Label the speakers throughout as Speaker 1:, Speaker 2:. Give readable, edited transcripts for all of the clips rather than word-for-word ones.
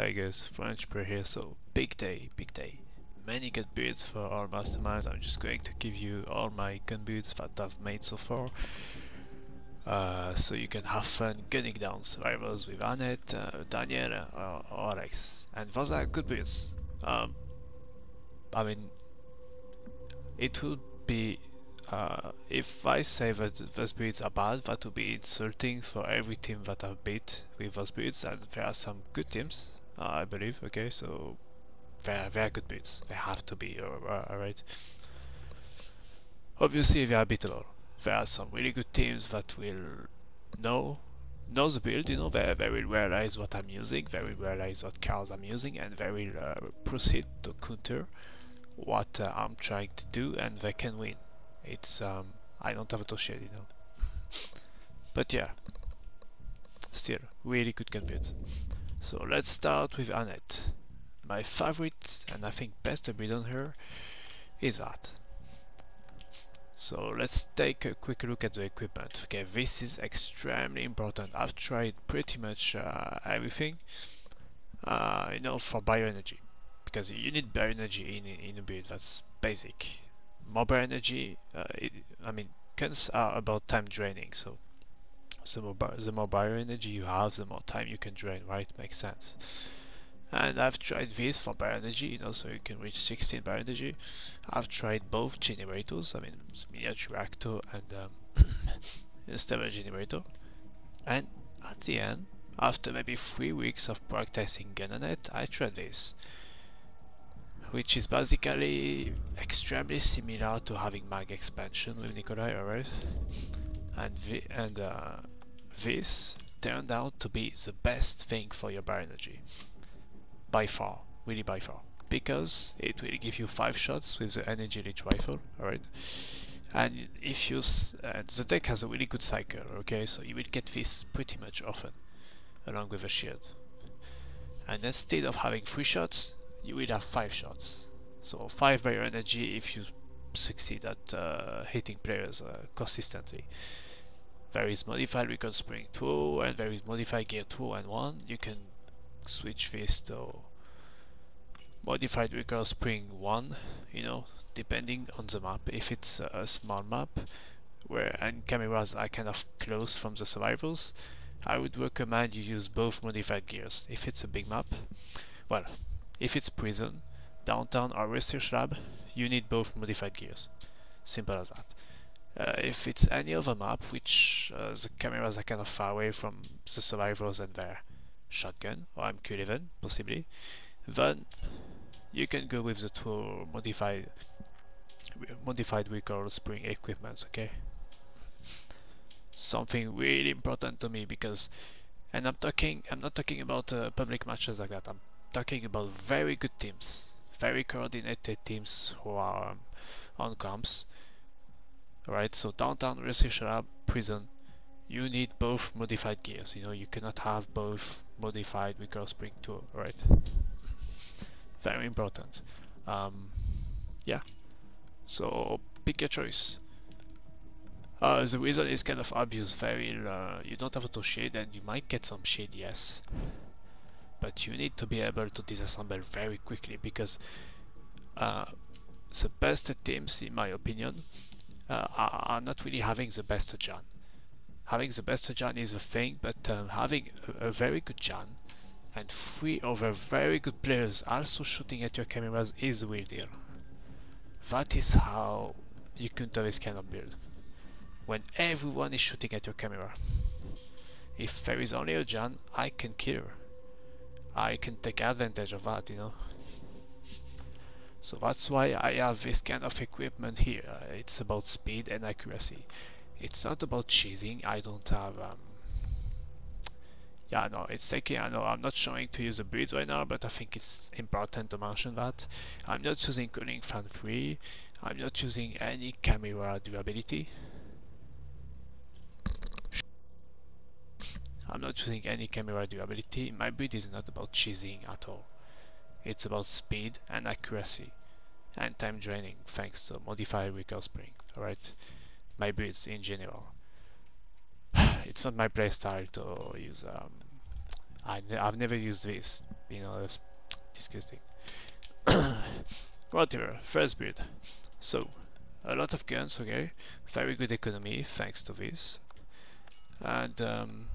Speaker 1: I guess French per here, so big day, big day. Many good builds for our masterminds. I'm just going to give you all my gun builds that I've made so far. So you can have fun gunning down survivors with Annette, Daniel, or Alex. And those are good builds. I mean, it would be if I say that those builds are bad, that would be insulting for every team that I've beat with those builds, and there are some good teams, I believe, okay, so they're good builds, they have to be, alright. Obviously they are beatable, there are some really good teams that will know the build, you know, they will realize what I'm using, they will realize what cards I'm using, and they will proceed to counter what I'm trying to do, and they can win. It's I don't have a to shade, you know. But yeah, still really good builds. So let's start with Annette. My favorite and I think best build on her is that. So let's take a quick look at the equipment. Okay, this is extremely important. I've tried pretty much everything, you know, for bioenergy, because you need bioenergy in a build. That's basic. More bioenergy, I mean, guns are about time draining, so the more bioenergy you have, the more time you can drain, right? Makes sense. And I've tried this for bioenergy, you know, so you can reach 16 bioenergy. I've tried both generators, I mean, miniature reactor and a stable generator. And at the end, after maybe 3 weeks of practicing Annette, I tried this, which is basically extremely similar to having mag expansion with Nikolai, alright? And this turned out to be the best thing for your bioenergy. By far, really by far. Because it will give you 5 shots with the energy leech rifle, alright? And if you the deck has a really good cycle, okay, so you will get this pretty much often, along with a shield. And instead of having 3 shots, you will have 5 shots. So 5 by your energy if you succeed at hitting players consistently. There is modified recoil spring 2 and there is modified gear 2 and 1. You can switch this to modified recoil spring 1, you know, depending on the map. If it's a small map where and cameras are kind of close from the survivors, I would recommend you use both modified gears. If it's a big map, well, if it's prison, downtown or research lab, you need both modified gears. Simple as that. If it's any other map which the cameras are kind of far away from the survivors and their shotgun or MQ-11 possibly, then you can go with the two modified recoil spring equipment, okay? Something really important to me, because and I'm not talking about public matches like that. I'm talking about very good teams, very coordinated teams who are on comps. Right, so downtown, research lab, prison, you need both modified gears. You know, you cannot have both modified recoil spring 2, right? Very important. Yeah, so pick your choice. The reason is kind of obvious. You don't have auto shade and you might get some shade, yes, but you need to be able to disassemble very quickly, because the best teams, in my opinion, are not really having the best Jan. Having the best Jan is a thing, but having a very good Jan and 3 other very good players also shooting at your cameras is the real deal. That is how you counter this kind of build. When everyone is shooting at your camera. If there is only a Jan, I can kill her. I can take advantage of that, you know. So that's why I have this kind of equipment here. It's about speed and accuracy. It's not about cheesing. I don't have yeah, no, it's taking, I know I'm not showing to use the builds right now, but I think it's important to mention that. I'm not using cooling fan 3. I'm not using any camera durability. I'm not using any camera durability. My build is not about cheesing at all. It's about speed and accuracy and time draining thanks to modified recoil spring, alright? My builds in general. It's not my playstyle to use, I've never used this you know, it's disgusting. Whatever, first build. So, a lot of guns, okay, very good economy thanks to this, and an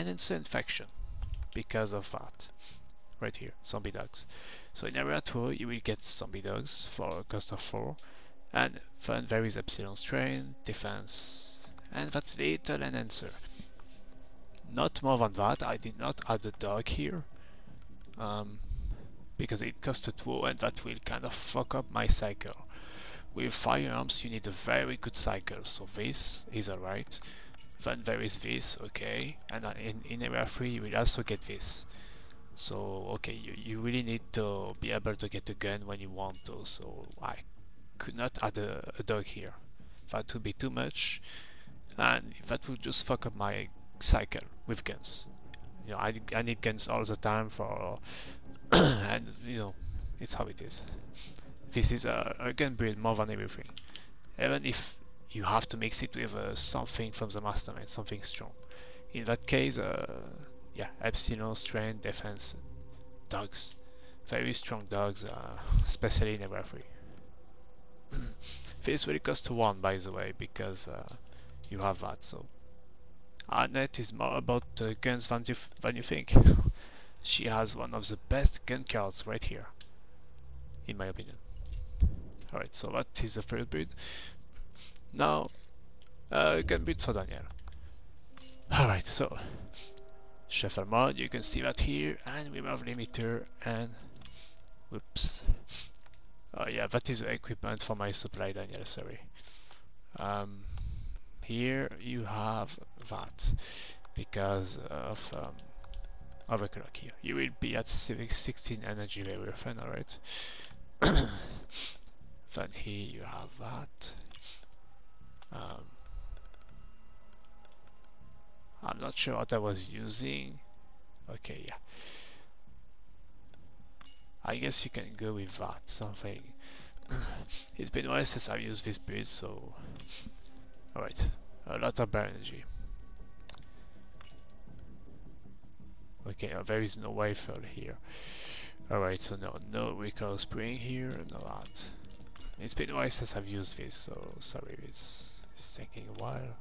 Speaker 1: insane faction because of that. Right here, zombie dogs. So in area 2 you will get zombie dogs for a cost of 4, and then there is epsilon strain, defense, and that's little enhancer. Not more than that. I did not add a dog here, because it costs a 2 and that will kind of fuck up my cycle. With firearms you need a very good cycle, so this is alright. Then there is this, okay, and in area 3 you will also get this. So okay, you really need to be able to get a gun when you want to, so I could not add a dog here. That would be too much, and that would just fuck up my cycle with guns. You know, I need guns all the time for and you know, it's how it is. This is a gun build more than everything, even if you have to mix it with something from the mastermind, something strong. In that case, yeah, epsilon, strength, defense, dogs, very strong dogs, especially in area 3. This will cost 1 by the way, because you have that, so Annette is more about guns than you think. She has one of the best gun cards right here, in my opinion. Alright, so that is the first build. Now, gun build for Daniel. Alright, so shuffle mode, you can see that here, and remove limiter, and whoops. Oh yeah, that is the equipment for my supply, Daniel, sorry. Here you have that, because of overclock here. You will be at 16 energy very often, alright? Then here you have that. I'm not sure what I was using. Okay, yeah. I guess you can go with that, something. It's been a while since I've used this build, so... Alright, a lot of bare energy. Okay, there is no rifle here. Alright, so no recoil spring here, no that. It's been a while since I've used this, so sorry, it's taking a while.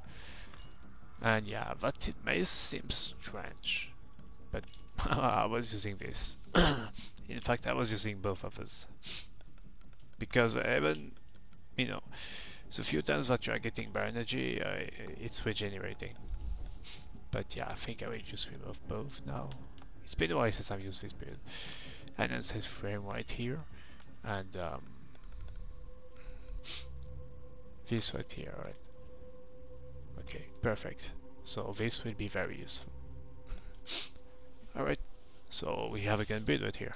Speaker 1: And yeah, that it may seem strange, but I was using this. In fact, I was using both of us. Because even, you know, the few times that you are getting bare energy, it's regenerating. But yeah, I think I will just remove both now. It's been a while since I've used this build. And it says frame right here, and this right here, alright. Okay, perfect. So this will be very useful. Alright, so we have a gun build right here.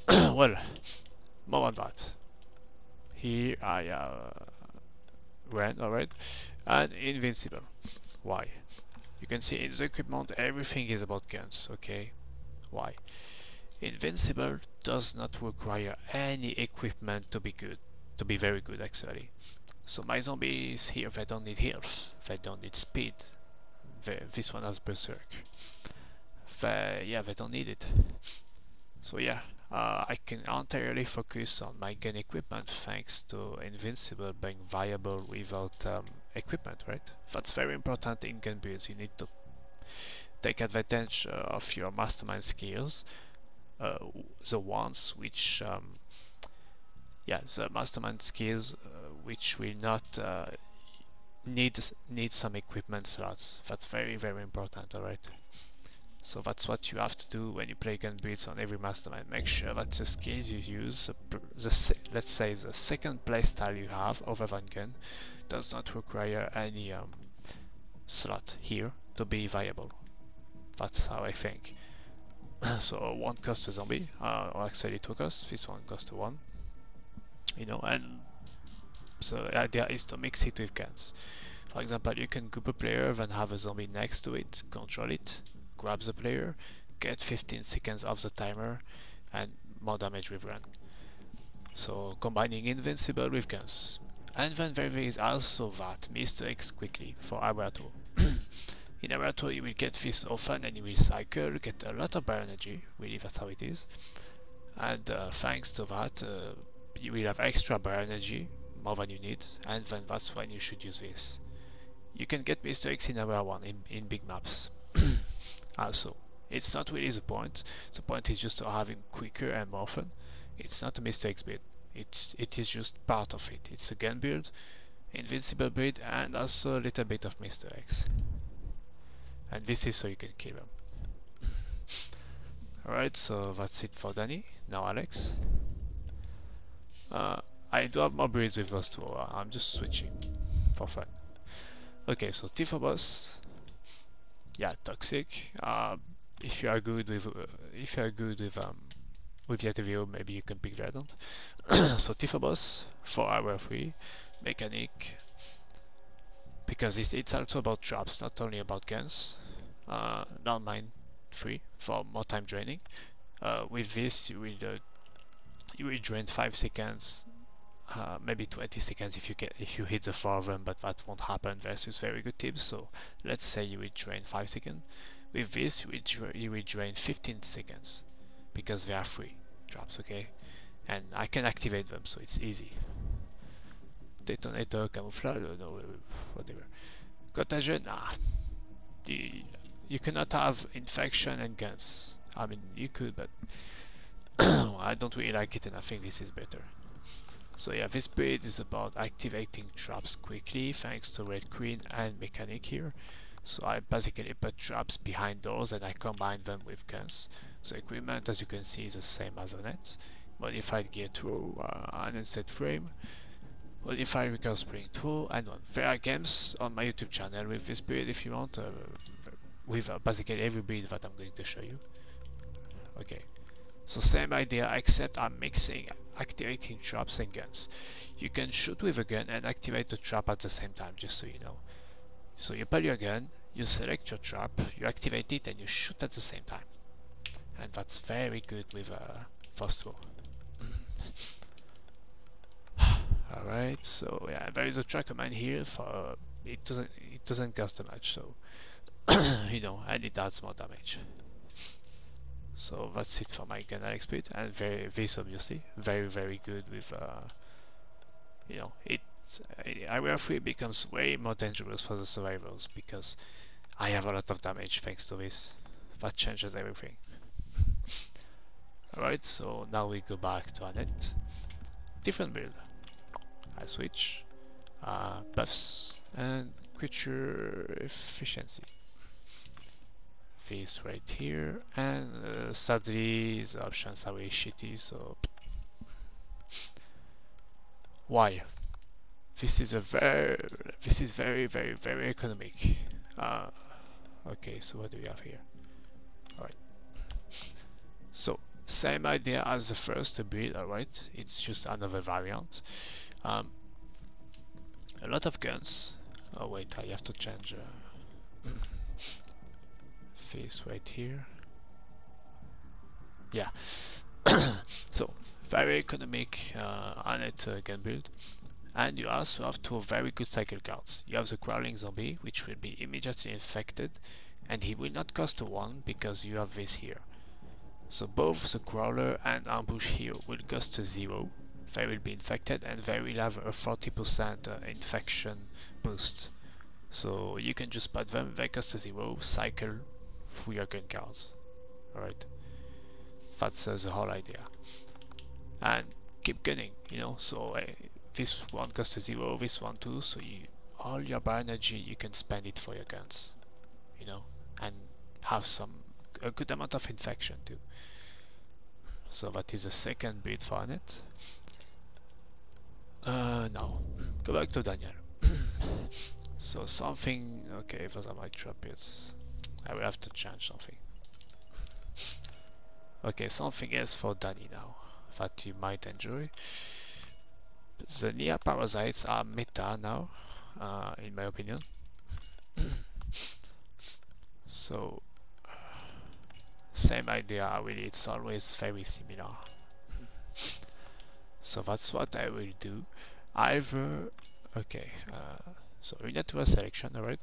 Speaker 1: Well, more on that. Here I ran, alright, and invincible. Why? You can see in the equipment everything is about guns, okay? Why? Invincible does not require any equipment to be good, to be very good actually. So my zombies here, they don't need health, they don't need speed. This one has berserk. They don't need it. So yeah, I can entirely focus on my gun equipment thanks to invincible being viable without equipment, right? That's very important in gun builds. You need to take advantage of your mastermind skills, the ones which the mastermind skills which will not need some equipment slots. That's very important, alright? So that's what you have to do when you play gun builds on every mastermind. Make sure that the skills you use, let's say the second playstyle you have other than gun, does not require any slot here to be viable. That's how I think. So one costs a zombie, or actually 2 costs. This one costs 1. You know, and so the idea is to mix it with guns. For example, you can group a player, then have a zombie next to it, control it, grab the player, get 15 seconds off the timer, and more damage with run. So combining invincible with guns. And then there is also that Mr. X quickly for Abrato. In area 2 you will get this often and you will cycle, get a lot of bio energy, really that's how it is. And thanks to that you will have extra bio energy, more than you need, and then that's when you should use this. You can get Mr. X in area 1 in big maps. Also, it's not really the point is just to have him quicker and more often. It's not a Mr. X build, it is just part of it. It's a gun build, invincible build, and also a little bit of Mr. X. And this is so you can kill him. Alright, so that's it for Danny. Now Alex. I do have more builds with those two, I'm just switching for fun. Okay, so T for boss. Yeah, toxic. If you are good with with the video, maybe you can pick Dreadnought. So T for boss for hour 3 mechanic, because it's also about traps, not only about guns. Not mine 3 for more time draining. With this you will drain 5 seconds, maybe 20 seconds if you hit the 4 of them, but that won't happen versus very good teams. So let's say you will drain 5 seconds. With this you will drain 15 seconds because they are free traps, okay? And I can activate them, so it's easy. Detonator, camouflage, no, whatever. Contagion, nah. You cannot have infection and guns. I mean, you could, but I don't really like it, and I think this is better. So yeah, this build is about activating traps quickly thanks to Red Queen and Mechanic here. So I basically put traps behind doors and I combine them with guns. So equipment, as you can see, is the same as Annette. Modified gear tool, unset frame, modified recoil spring tool, and one. There are games on my YouTube channel with this build if you want, with basically every build that I'm going to show you. Okay, so same idea, except I'm mixing activating traps and guns. You can shoot with a gun and activate the trap at the same time, just so you know. So you pull your gun, you select your trap, you activate it, and you shoot at the same time. And that's very good with fast tool. Alright, so yeah, there is a track command here for it doesn't cost much, so you know, and it adds more damage. So that's it for my gun Alex build, and this obviously very good with you know, area 3 becomes way more dangerous for the survivors because I have a lot of damage thanks to this. That changes everything. Alright, so now we go back to Annette. Different build. I switch buffs and creature efficiency. This right here, and sadly the options are really shitty, so why? This is very economic. Okay, so what do we have here? Alright, so same idea as the first build, alright, it's just another variant. A lot of guns. Oh wait, I have to change this right here. Yeah. So very economic Annette gun build. And you also have two very good cycle cards. You have the crawling zombie, which will be immediately infected, and he will not cost a 1 because you have this here. So both the crawler and ambush here will cost a 0. They will be infected and they will have a 40% infection boost. So you can just put them, they cost a 0, cycle through your gun cards. Alright, that's the whole idea. And keep gunning, you know, so this one costs a 0, this one too, so all your bio energy you can spend it for your guns, you know, and have a good amount of infection too. So that is the second build for Annette. Now, go back to Daniel. So something, okay, those are my trap builds. I will have to change something. Okay, something else for Danny now, that you might enjoy. The Nia parasites are meta now, in my opinion. So, same idea, really, it's always very similar. So that's what I will do. Either, okay, so we need to a selection, alright?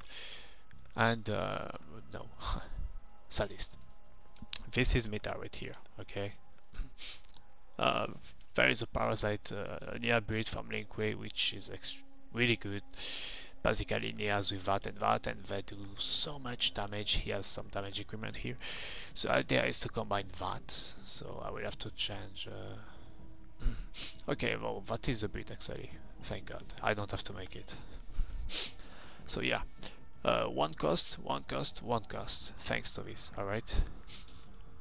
Speaker 1: And no, sadist. This is meta right here, okay? Uh, there is a parasite near breed from Linkway, which is really good. Basically, Neas with that, and they do so much damage. He has some damage equipment here. So the idea is to combine that. So I will have to change. Okay, well, that is the breed actually. Thank God, I don't have to make it. So yeah, one cost, one cost, one cost. Thanks to this, alright.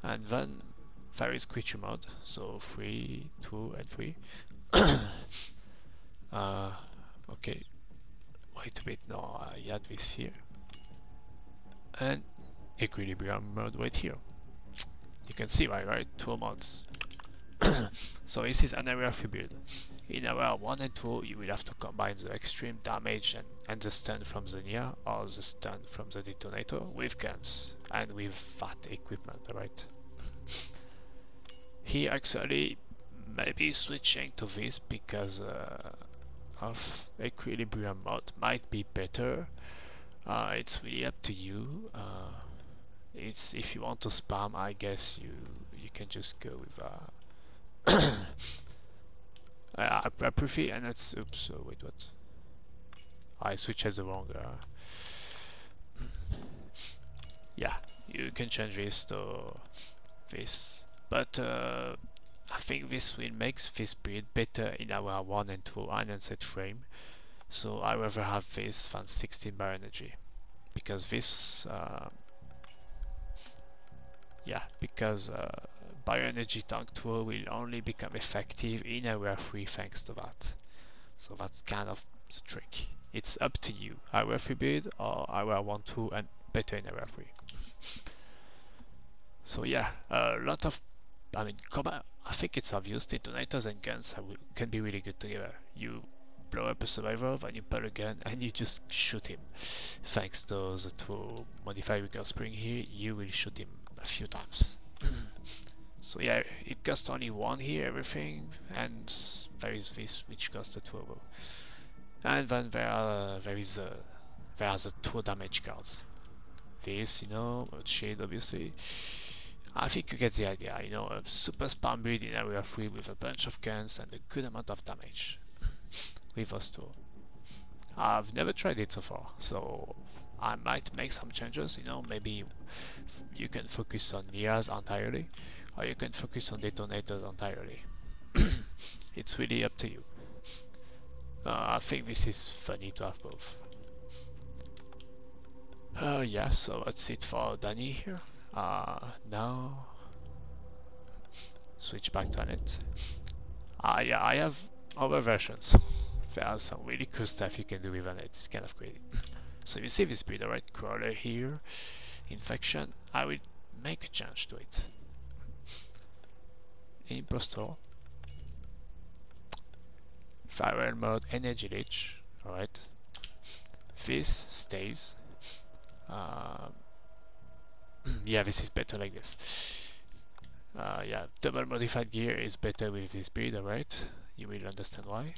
Speaker 1: And then there is creature mode. So 3, 2, and 3. Okay, wait a bit. No, I had this here. And equilibrium mode right here. You can see right? 2 modes. So this is an area 3 build. In area 1 and 2 you will have to combine the extreme damage and the stun from the Nia or the stun from the detonator with guns and with that equipment, right? Here actually maybe switching to this because of equilibrium mode might be better. It's really up to you. It's if you want to spam, I guess you can just go with I prefer, and that's oops. Wait, what? I switched as the wrong. Yeah, you can change this to this, but I think this will make this build better in our 1 and 2 unset frame. So I rather have this than 16 bar energy because this. Yeah, because bioenergy tank 2 will only become effective in area 3 thanks to that. So that's kind of the trick. It's up to you. Area 3 build or area 1, 2 and better in area 3. So yeah, a lot of, I mean, I think it's obvious, detonators and guns can be really good together. You blow up a survivor, then you pull a gun and you just shoot him. Thanks to the 2 modified recurve spring here, you will shoot him a few times. So yeah, it costs only 1 here, everything, and there is this which costs a 2. And then there are the 2 damage cards. This, a shade obviously. I think you get the idea, a super spam build in area 3 with a bunch of guns and a good amount of damage with those 2. I've never tried it so far, so I might make some changes, maybe you can focus on Nias entirely, or you can focus on detonators entirely. It's really up to you. I think this is funny to have both. Yeah, so that's it for Danny here. Now switch back to Annette. Yeah, I have other versions. There are some really cool stuff you can do with Annette. It's kind of crazy. So you see this build, right? Crawler here, infection. I will make a change to it. Impostor, viral mode, energy leech. Alright. This stays. Yeah, this is better like this. Yeah, double modified gear is better with this build, alright? You will understand why.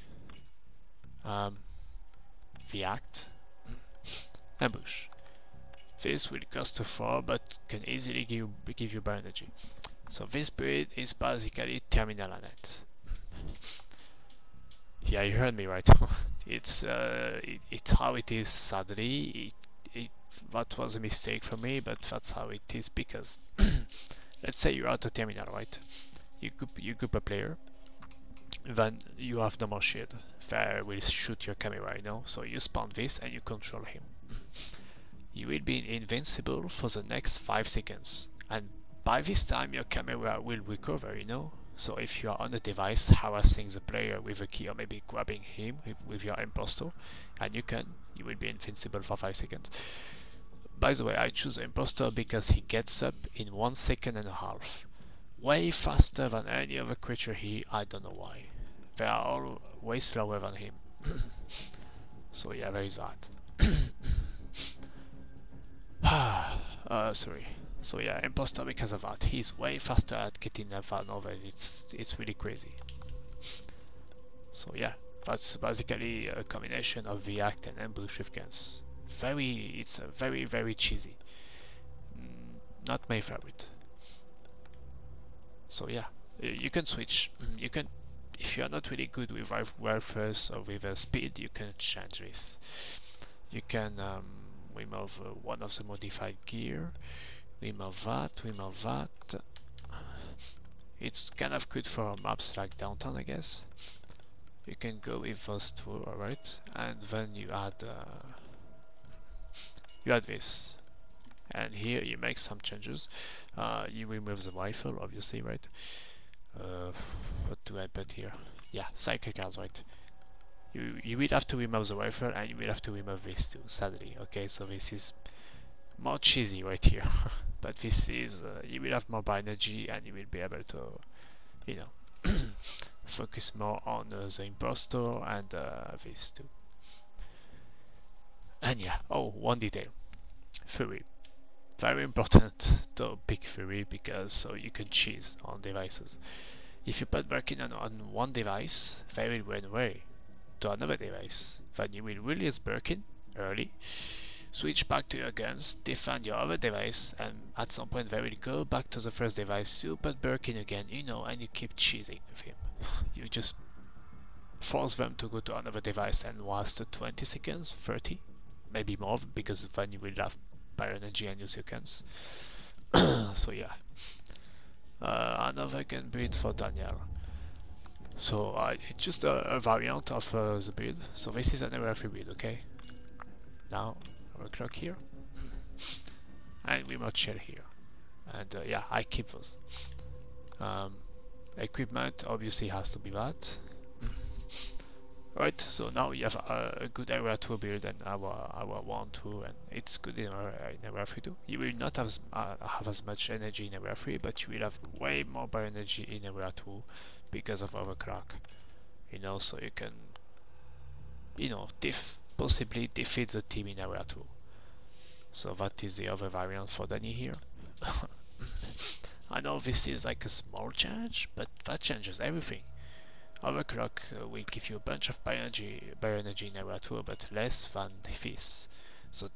Speaker 1: The act, ambush. This will cost a 4 but can easily give you bar energy. So this build is basically terminal Annette. Yeah, you heard me right. It's how it is. Sadly, that was a mistake for me, but that's how it is because let's say you're out of terminal, right? You group a player, then you have no more shield. They will shoot your camera, so you spawn this and you control him. You will be invincible for the next 5 seconds, and by this time your camera will recover, So if you are on a device harassing the player with a key or maybe grabbing him with your impostor, and you will be invincible for 5 seconds. By the way, I choose the impostor because he gets up in 1.5 seconds. Way faster than any other creature here, I don't know why. They are all way slower than him. So yeah, there is that. Sorry. So yeah, imposter because of that. He's way faster at getting than others. It's really crazy. So yeah, that's basically a combination of react and ambush with guns. it's very cheesy. Not my favorite. So yeah, you can switch. You can, if you are not really good with wireframes or with speed, you can change this. You can remove one of the modified gear. Remove that. Remove that. It's kind of good for maps like downtown, I guess. You can go with those two, alright, and then you add this, and here you make some changes. You remove the rifle, obviously, right? What do I put here? Yeah, cycle cars, right? You will have to remove the rifle, and you will have to remove this too, sadly. Okay, so this is more cheesy right here, but this is you will have more energy, and you will be able to, you know, focus more on the impostor and this too. And yeah, oh, one detail, Fury. Very important to pick Fury because so you can cheese on devices. If you put Birkin on one device, they will run away to another device. Then you will release Birkin early, switch back to your guns, defend your other device, and at some point they will go back to the first device, you put Birkin again, you know, and you keep cheesing with him. You just force them to go to another device and last 20 seconds, 30, maybe more, because then you will have bio energy and use your guns. So yeah. Another gun build for Daniel. So it's just a variant of the build. So this is an area free build, okay? Now overclock here, and we must shell here. And yeah, I keep those. Equipment obviously has to be that. Right, so now you have a good area to build and our 1, 2, and it's good in area 3 too. You will not have as much energy in area 3, but you will have way more bio energy in area 2 because of overclock. You know, so you can, you know, possibly defeat the team in area 2. So that is the other variant for Danny here. I know this is like a small change, but that changes everything. Overclock will give you a bunch of bio energy in area 2, but less than this. So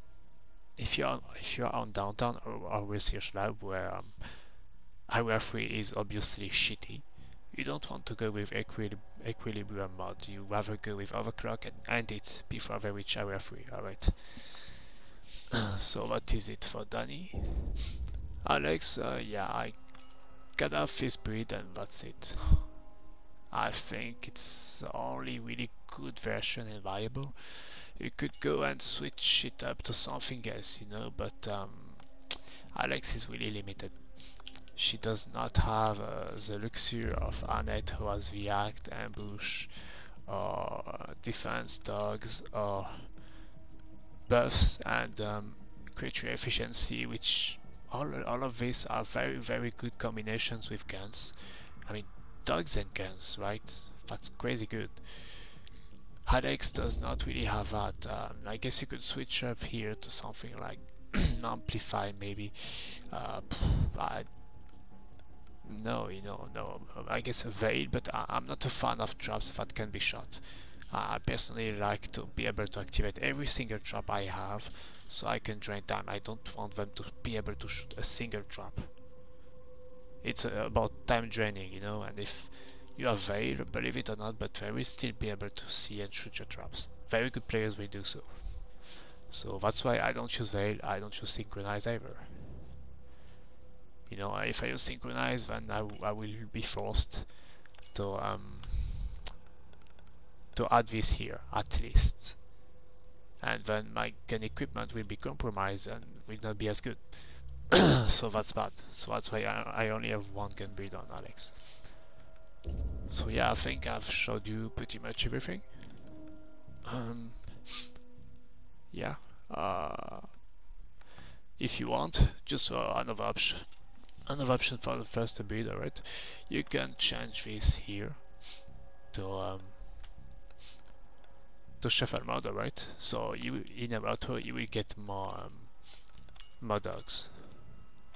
Speaker 1: if you're on downtown or research lab where area 3 is obviously shitty, you don't want to go with equilibrium mod. You rather go with overclock and end it before they reach area 3. Alright. So that is it for Danny. Alex, yeah, I got off this breed and that's it. I think it's the only really good version and viable. You could go and switch it up to something else, you know, but Alex is really limited. She does not have the luxury of Annette, who has react, ambush, or defense dogs, or buffs and creature efficiency, which all of these are very good combinations with guns. I mean, dogs and guns, right? That's crazy good. Alex does not really have that. I guess you could switch up here to something like amplify maybe. No, you know, no. I guess a veil, but I'm not a fan of traps that can be shot. I personally like to be able to activate every single trap I have, so I can drain time. I don't want them to be able to shoot a single trap. It's about time draining, you know, and if you have veil, believe it or not, but they will still be able to see and shoot your traps. Very good players will do so. So that's why I don't use veil, I don't use synchronize either. You know, if I use synchronize, then I will be forced to add this here, at least. And then my gun equipment will be compromised and will not be as good. So that's bad. So that's why I only have one gun build on Alex. So yeah, I think I've showed you pretty much everything. Yeah. If you want, just another option for the first build, alright? You can change this here to shuffle mode, alright? So you in a router you will get more dogs.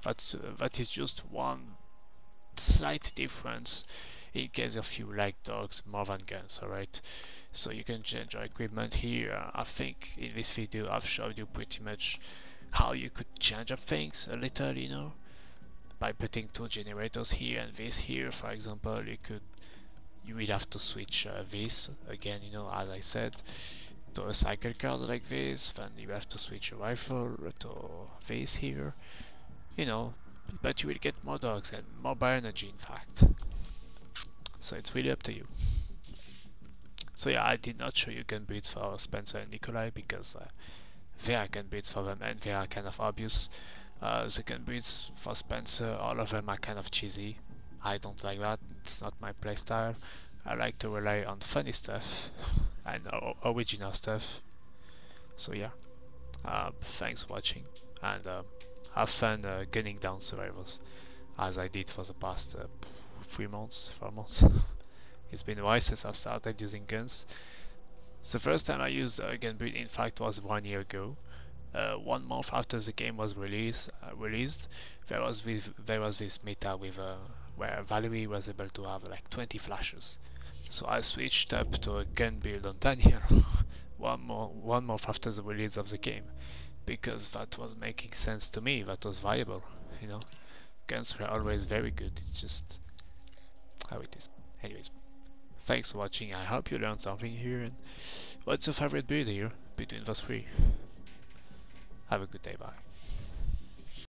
Speaker 1: That is just one slight difference in case of you like dogs more than guns, alright? So you can change your equipment here. I think in this video I've showed you pretty much how you could change up things a little, you know, by putting two generators here and this here. For example, you will have to switch this again, you know, as I said, to a cycle card like this. Then you have to switch a rifle to this here, you know, but you will get more dogs and more bioenergy, in fact. So it's really up to you. So yeah, I did not show you gun builds for Spencer and Nikolai because they are gun builds for them and they are kind of obvious. The gun builds for Spencer, all of them are kind of cheesy. I don't like that, it's not my playstyle. I like to rely on funny stuff and original stuff. So yeah, thanks for watching and have fun gunning down survivors as I did for the past 3 months, 4 months. It's been a while since I've started using guns. The first time I used a gun build in fact was 1 year ago. 1 month after the game was released, there was this meta with where Valerie was able to have like 20 flashes. So I switched up to a gun build on Daniel 1 month after the release of the game, because that was making sense to me, that was viable, you know. Guns were always very good, it's just how it is. Anyways, thanks for watching, I hope you learned something here, and what's your favorite build here between those three? Have a good day, bye.